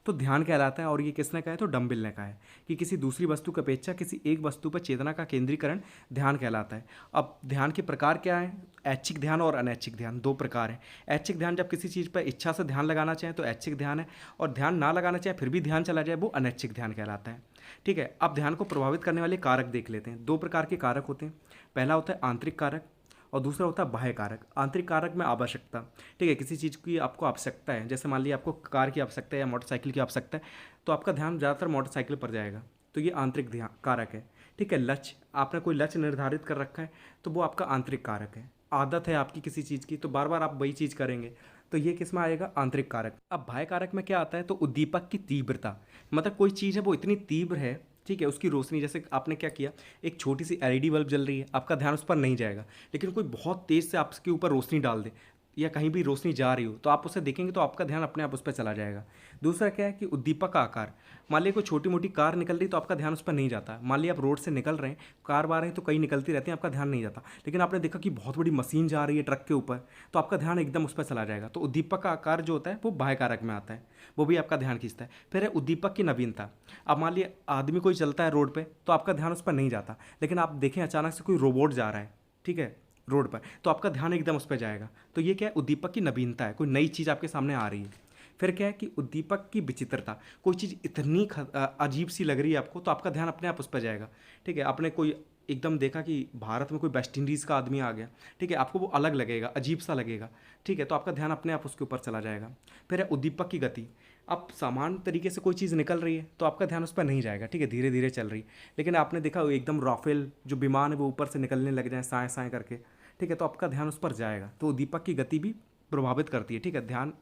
तो ध्यान कहलाता है। और ये किसने कहा है? तो डम्बल ने कहा है कि किसी दूसरी वस्तु की अपेक्षा किसी एक वस्तु पर चेतना का केंद्रीकरण ध्यान कहलाता है। अब ध्यान के प्रकार क्या है? ऐच्छिक ध्यान और अनैच्छिक ध्यान, दो प्रकार हैं। ऐच्छिक ध्यान जब किसी चीज़ पर इच्छा से ध्यान लगाना चाहें तो ऐच्छिक ध्यान है, और ध्यान ना लगाना चाहे फिर भी ध्यान चला जाए वो अनैच्छिक ध्यान कहलाता है, ठीक है। अब ध्यान को प्रभावित करने वाले कारक देख लेते हैं। दो प्रकार के कारक होते हैं। पहला होता है आंतरिक कारक और दूसरा होता है बाह्य कारक। आंतरिक कारक में आवश्यकता, ठीक है, किसी चीज़ की आपको आवश्यकता है, जैसे मान लीजिए आपको कार की आवश्यकता है या मोटरसाइकिल की आवश्यकता है, तो आपका ध्यान ज़्यादातर मोटरसाइकिल पर जाएगा, तो ये आंतरिक ध्यान कारक है, ठीक है। लक्ष्य, आपने कोई लक्ष्य निर्धारित कर रखा है तो वो आपका आंतरिक कारक है। आदत है आपकी किसी चीज़ की, तो बार बार आप वही चीज़ करेंगे, तो ये किस में आएगा? आंतरिक कारक। अब बाह्य कारक में क्या आता है? तो उद्दीपक की तीव्रता, मतलब कोई चीज़ है वो इतनी तीव्र है, ठीक है, उसकी रोशनी, जैसे आपने क्या किया, एक छोटी सी एलईडी बल्ब जल रही है, आपका ध्यान उस पर नहीं जाएगा, लेकिन कोई बहुत तेज़ से आपके ऊपर रोशनी डाल दे या कहीं भी रोशनी जा रही हो तो आप उसे देखेंगे तो आपका ध्यान अपने आप उस पर चला जाएगा। दूसरा क्या है कि उद्दीपक का आकार, मान लीजिए कोई छोटी मोटी कार निकल रही तो आपका ध्यान उस पर नहीं जाता। मान लीजिए आप रोड से निकल रहे हैं, कार बार है तो कई निकलती रहती हैं, आपका ध्यान नहीं जाता। लेकिन आपने देखा कि बहुत बड़ी मशीन जा रही है ट्रक के ऊपर, तो आपका ध्यान एकदम उस पर चला जाएगा। तो उद्दीपक का आकार जो होता है वो बाह्य कारक में आता है, वो भी आपका ध्यान खींचता है। फिर है उद्दीपक की नवीनता। अब मान लीजिए आदमी कोई चलता है रोड पर, तो आपका ध्यान उस पर नहीं जाता, लेकिन आप देखें अचानक से कोई रोबोट जा रहा है, ठीक है, रोड पर, तो आपका ध्यान एकदम उस पर जाएगा। तो ये क्या है? उद्दीपक की नवीनता है, कोई नई चीज़ आपके सामने आ रही है। फिर क्या है कि उद्दीपक की विचित्रता, कोई चीज़ इतनी अजीब सी लग रही है आपको, तो आपका ध्यान अपने आप उस पर जाएगा, ठीक है। आपने कोई एकदम देखा कि भारत में कोई वेस्ट इंडीज़ का आदमी आ गया, ठीक है, आपको वो अलग लगेगा, अजीब सा लगेगा, ठीक है, तो आपका ध्यान अपने आप उसके ऊपर चला जाएगा। फिर है उद्दीपक की गति। अब सामान्य तरीके से कोई चीज़ निकल रही है तो आपका ध्यान उस पर नहीं जाएगा, ठीक है, धीरे धीरे चल रही, लेकिन आपने देखा एकदम राफेल जो विमान है वो ऊपर से निकलने लग जाए साए साए करके, ठीक है, तो आपका ध्यान उस पर जाएगा। तो उद्दीपक की गति भी प्रभावित करती है, ठीक है, ध्यान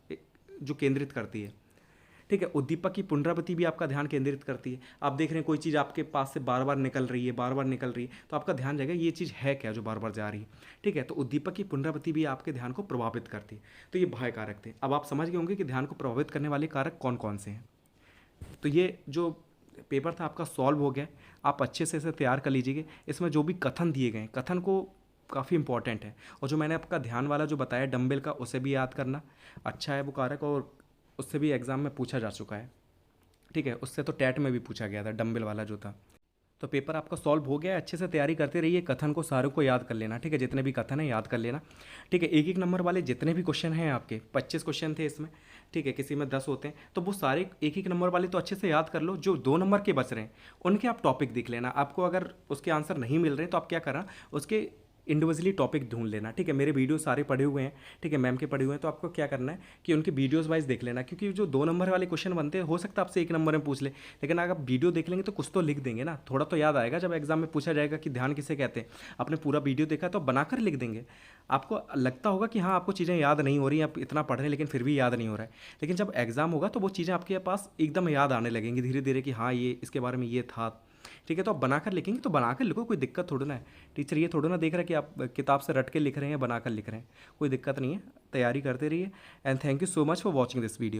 जो केंद्रित करती है, ठीक है। उद्दीपक की पुनरावृत्ति भी आपका ध्यान केंद्रित करती है। आप देख रहे हैं कोई चीज़ आपके पास से बार बार निकल रही है, बार बार निकल रही है, तो आपका ध्यान जाएगा ये चीज़ है क्या जो बार बार जा रही है। ठीक है, तो उद्दीपक की पुनरावृत्ति भी आपके ध्यान को प्रभावित करती है। तो ये बाह्य कारक थे। अब आप समझ गए होंगे कि ध्यान को प्रभावित करने वाले कारक कौन कौन से हैं। तो ये जो पेपर था आपका सॉल्व हो गया। आप अच्छे से इसे तैयार कर लीजिए। इसमें जो भी कथन दिए गए, कथन को काफ़ी इंपॉर्टेंट है। और जो मैंने आपका ध्यान वाला जो बताया डंबल का, उसे भी याद करना अच्छा है वो कारक, और उससे भी एग्ज़ाम में पूछा जा चुका है। ठीक है, उससे तो टैट में भी पूछा गया था डंबल वाला जो था। तो पेपर आपका सॉल्व हो गया है। अच्छे से तैयारी करते रहिए। कथन को सारों को याद कर लेना। ठीक है, जितने भी कथन है याद कर लेना। ठीक है, एक एक नंबर वाले जितने भी क्वेश्चन हैं आपके 25 क्वेश्चन थे इसमें। ठीक है, किसी में 10 होते हैं, तो वो सारे एक एक नंबर वाले तो अच्छे से याद कर लो। जो 2 नंबर के बच रहे हैं उनके आप टॉपिक देख लेना। आपको अगर उसके आंसर नहीं मिल रहे हैं तो आप क्या करना, उसके इंडिविजुअली टॉपिक ढूंढ लेना। ठीक है, मेरे वीडियो सारे पढ़े हुए हैं। ठीक है, मैम के पढ़े हुए हैं, तो आपको क्या करना है कि उनके वीडियोस वाइज देख लेना। क्योंकि जो 2 नंबर वाले क्वेश्चन बनते हैं हो सकता है आपसे 1 नंबर में पूछ ले, लेकिन अगर आप वीडियो देख लेंगे तो कुछ तो लिख देंगे ना, थोड़ा तो याद आएगा। जब एग्जाम में पूछा जाएगा कि ध्यान किसे कहते हैं, आपने पूरा वीडियो देखा तो बनाकर लिख देंगे। आपको लगता होगा कि हाँ आपको चीज़ें याद नहीं हो रही, आप इतना पढ़ रहे हैं लेकिन फिर भी याद नहीं हो रहा है। लेकिन जब एग्जाम होगा तो वो चीज़ें आपके पास एकदम याद आने लगेंगी धीरे धीरे कि हाँ ये इसके बारे में ये था। ठीक है, तो आप बनाकर लिखेंगे तो बनाकर लिखो, कोई दिक्कत थोड़ी ना है। टीचर ये थोड़ा ना देख रहा है कि आप किताब से रट के लिख रहे हैं या बनाकर लिख रहे हैं, कोई दिक्कत नहीं है। तैयारी करते रहिए। And thank you so much for watching this video.